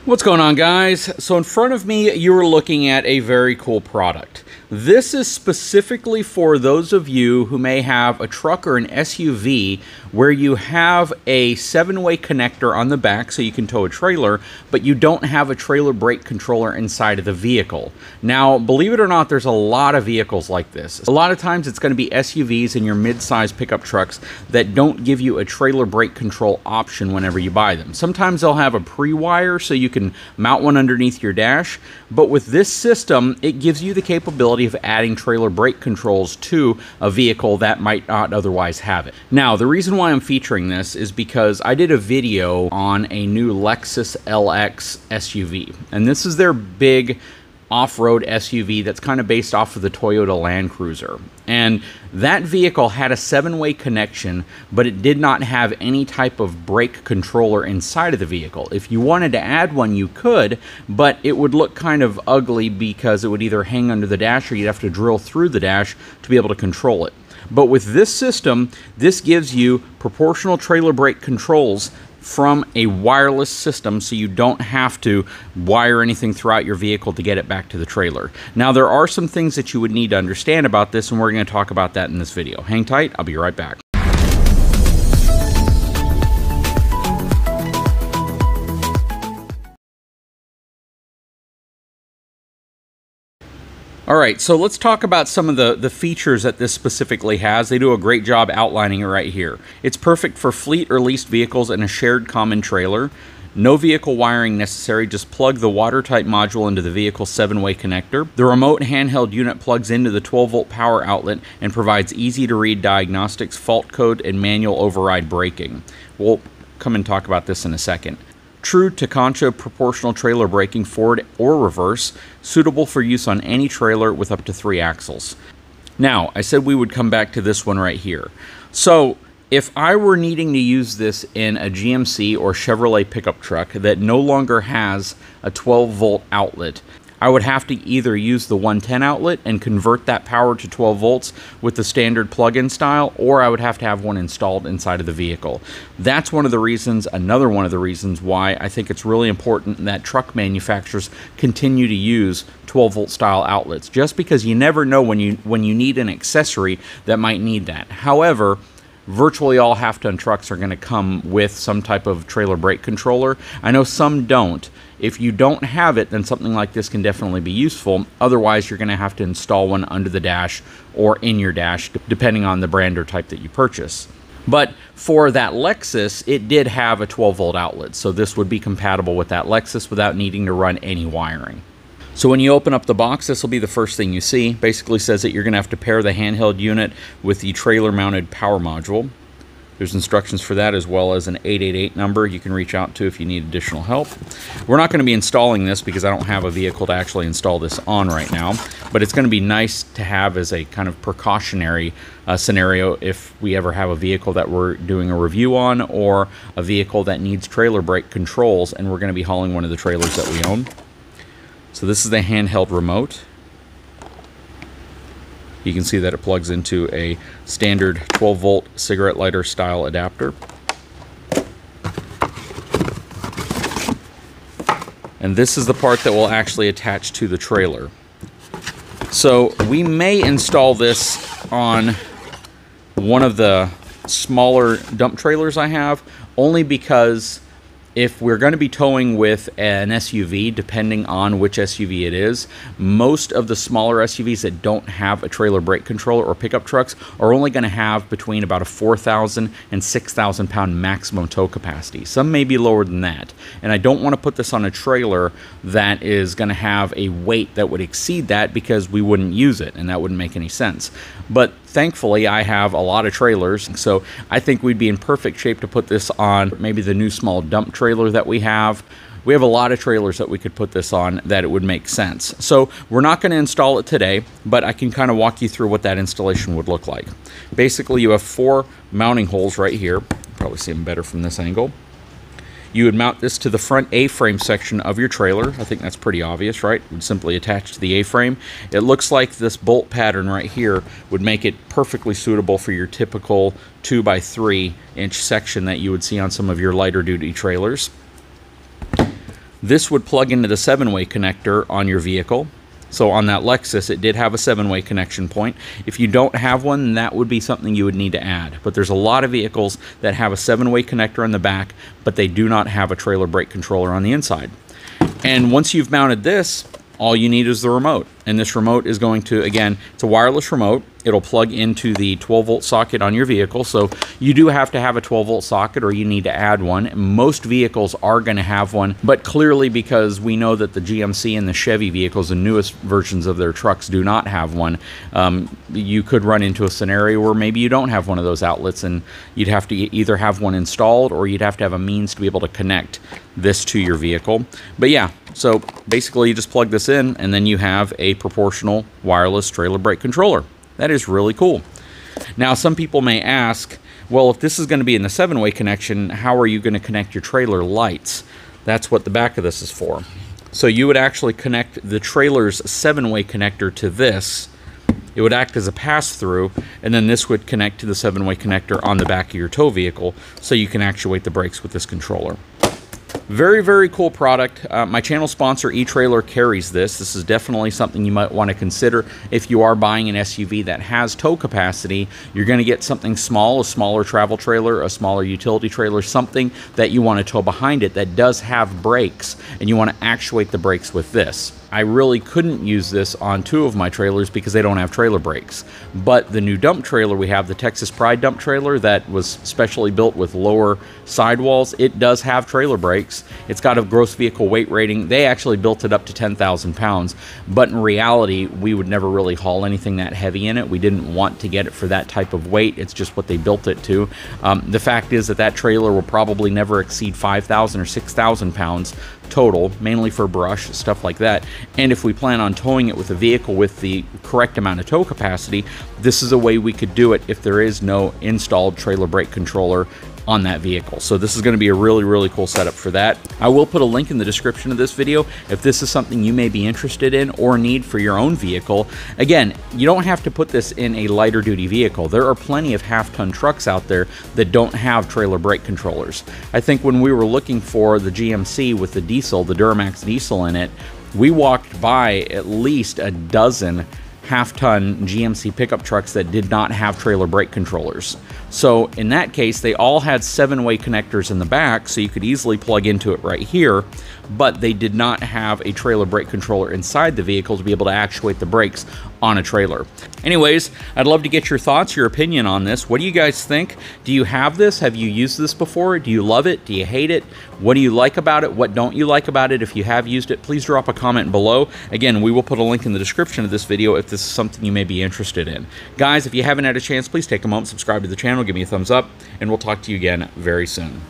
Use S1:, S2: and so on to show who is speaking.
S1: What's going on, guys? So in front of me, you are looking at a very cool product. This is specifically for those of you who may have a truck or an SUV where you have a 7-way connector on the back so you can tow a trailer, but you don't have a trailer brake controller inside of the vehicle. Now, believe it or not, there's a lot of vehicles like this. A lot of times it's going to be SUVs and your mid-size pickup trucks that don't give you a trailer brake control option whenever you buy them. Sometimes they'll have a pre-wire so you can mount one underneath your dash, but with this system, it gives you the capability of adding trailer brake controls to a vehicle that might not otherwise have it. Now, the reason why I'm featuring this is because I did a video on a new Lexus LX SUV, and this is their big off-road SUV that's kind of based off of the Toyota Land Cruiser. And that vehicle had a 7-way connection, but it did not have any type of brake controller inside of the vehicle. If you wanted to add one, you could, but it would look kind of ugly because it would either hang under the dash or you'd have to drill through the dash to be able to control it. But with this system, this gives you proportional trailer brake controls from a wireless system, so you don't have to wire anything throughout your vehicle to get it back to the trailer. Now, there are some things that you would need to understand about this, and we're going to talk about that in this video. Hang tight, I'll be right back. Alright, so let's talk about some of the features that this specifically has. They do a great job outlining it right here. It's perfect for fleet or leased vehicles and a shared common trailer. No vehicle wiring necessary, just plug the watertight module into the vehicle's 7-way connector. The remote handheld unit plugs into the 12-volt power outlet and provides easy-to-read diagnostics, fault code, and manual override braking. We'll come and talk about this in a second. True Tekonsha proportional trailer braking, forward or reverse, suitable for use on any trailer with up to 3 axles. Now, I said we would come back to this one right here. So, if I were needing to use this in a GMC or Chevrolet pickup truck that no longer has a 12-volt outlet, I would have to either use the 110 outlet and convert that power to 12 volts with the standard plug-in style, or I would have to have one installed inside of the vehicle. That's one of the reasons, another one of the reasons why I think it's really important that truck manufacturers continue to use 12-volt style outlets, just because you never know when you need an accessory that might need that. However, virtually all half-ton trucks are going to come with some type of trailer brake controller. I know some don't. If you don't have it, then something like this can definitely be useful. Otherwise, you're going to have to install one under the dash or in your dash, depending on the brand or type that you purchase. But for that Lexus, it did have a 12-volt outlet, so this would be compatible with that Lexus without needing to run any wiring. So when you open up the box, this will be the first thing you see. Basically says that you're going to have to pair the handheld unit with the trailer-mounted power module. There's instructions for that, as well as an 888 number you can reach out to if you need additional help. We're not going to be installing this because I don't have a vehicle to actually install this on right now, but it's going to be nice to have as a kind of precautionary scenario if we ever have a vehicle that we're doing a review on, or a vehicle that needs trailer brake controls and we're going to be hauling one of the trailers that we own. So this is the handheld remote. You can see that it plugs into a standard 12-volt cigarette lighter style adapter. And this is the part that will actually attach to the trailer. So we may install this on one of the smaller dump trailers I have, only because if we're going to be towing with an SUV, depending on which SUV it is, most of the smaller SUVs that don't have a trailer brake controller or pickup trucks are only going to have between about a 4,000 and 6,000 pound maximum tow capacity. Some may be lower than that. And I don't want to put this on a trailer that is going to have a weight that would exceed that, because we wouldn't use it and that wouldn't make any sense. But thankfully, I have a lot of trailers, so I think we'd be in perfect shape to put this on maybe the new small dump trailer that we have. We have a lot of trailers that we could put this on that it would make sense. So we're not going to install it today, but I can kind of walk you through what that installation would look like. Basically, you have 4 mounting holes right here. You'll probably see them better from this angle. You would mount this to the front A-frame section of your trailer. I think that's pretty obvious, right? It would simply attach to the A-frame. It looks like this bolt pattern right here would make it perfectly suitable for your typical 2x3 inch section that you would see on some of your lighter duty trailers. This would plug into the 7-way connector on your vehicle. So on that Lexus, it did have a 7-way connection point. If you don't have one, that would be something you would need to add. But there's a lot of vehicles that have a 7-way connector on the back, but they do not have a trailer brake controller on the inside. And once you've mounted this, all you need is the remote. And this remote is going to, again, it's a wireless remote. It'll plug into the 12-volt socket on your vehicle. So you do have to have a 12-volt socket, or you need to add one. Most vehicles are going to have one, but clearly, because we know that the GMC and the Chevy vehicles, the newest versions of their trucks, do not have one, you could run into a scenario where maybe you don't have one of those outlets, and you'd have to either have one installed, or you'd have to have a means to be able to connect this to your vehicle. But yeah, so basically you just plug this in, and then you have a proportional wireless trailer brake controller. That is really cool. Now, some people may ask, well, if this is going to be in the 7-way connection, how are you going to connect your trailer lights? That's what the back of this is for. So you would actually connect the trailer's 7-way connector to this. It would act as a pass-through, and then this would connect to the 7-way connector on the back of your tow vehicle, so you can actuate the brakes with this controller. Very, very cool product. My channel sponsor, eTrailer, carries this. This is definitely something you might want to consider if you are buying an SUV that has tow capacity. You're going to get something small, a smaller travel trailer, a smaller utility trailer, something that you want to tow behind it that does have brakes, and you want to actuate the brakes with this. I really couldn't use this on 2 of my trailers because they don't have trailer brakes. But the new dump trailer we have, the Texas Pride dump trailer that was specially built with lower sidewalls, it does have trailer brakes. It's got a gross vehicle weight rating. They actually built it up to 10,000 pounds, but in reality, we would never really haul anything that heavy in it. We didn't want to get it for that type of weight. It's just what they built it to. The fact is that that trailer will probably never exceed 5,000 or 6,000 pounds total, mainly for brush, stuff like that. And if we plan on towing it with a vehicle with the correct amount of tow capacity, this is a way we could do it if there is no installed trailer brake controller on that vehicle. So this is going to be a really, really cool setup for that. I will put a link in the description of this video if this is something you may be interested in or need for your own vehicle. Again, you don't have to put this in a lighter duty vehicle. There are plenty of half-ton trucks out there that don't have trailer brake controllers. I think when we were looking for the GMC with the diesel, the Duramax diesel in it, we walked by at least a dozen half-ton GMC pickup trucks that did not have trailer brake controllers. So in that case, they all had 7-way connectors in the back, so you could easily plug into it right here, but they did not have a trailer brake controller inside the vehicle to be able to actuate the brakes on a trailer. Anyways, I'd love to get your thoughts, your opinion on this. What do you guys think? Do you have this? Have you used this before? Do you love it? Do you hate it? What do you like about it? What don't you like about it? If you have used it, please drop a comment below. Again, we will put a link in the description of this video if this is something you may be interested in. Guys, if you haven't had a chance, please take a moment, subscribe to the channel, give me a thumbs up, and we'll talk to you again very soon.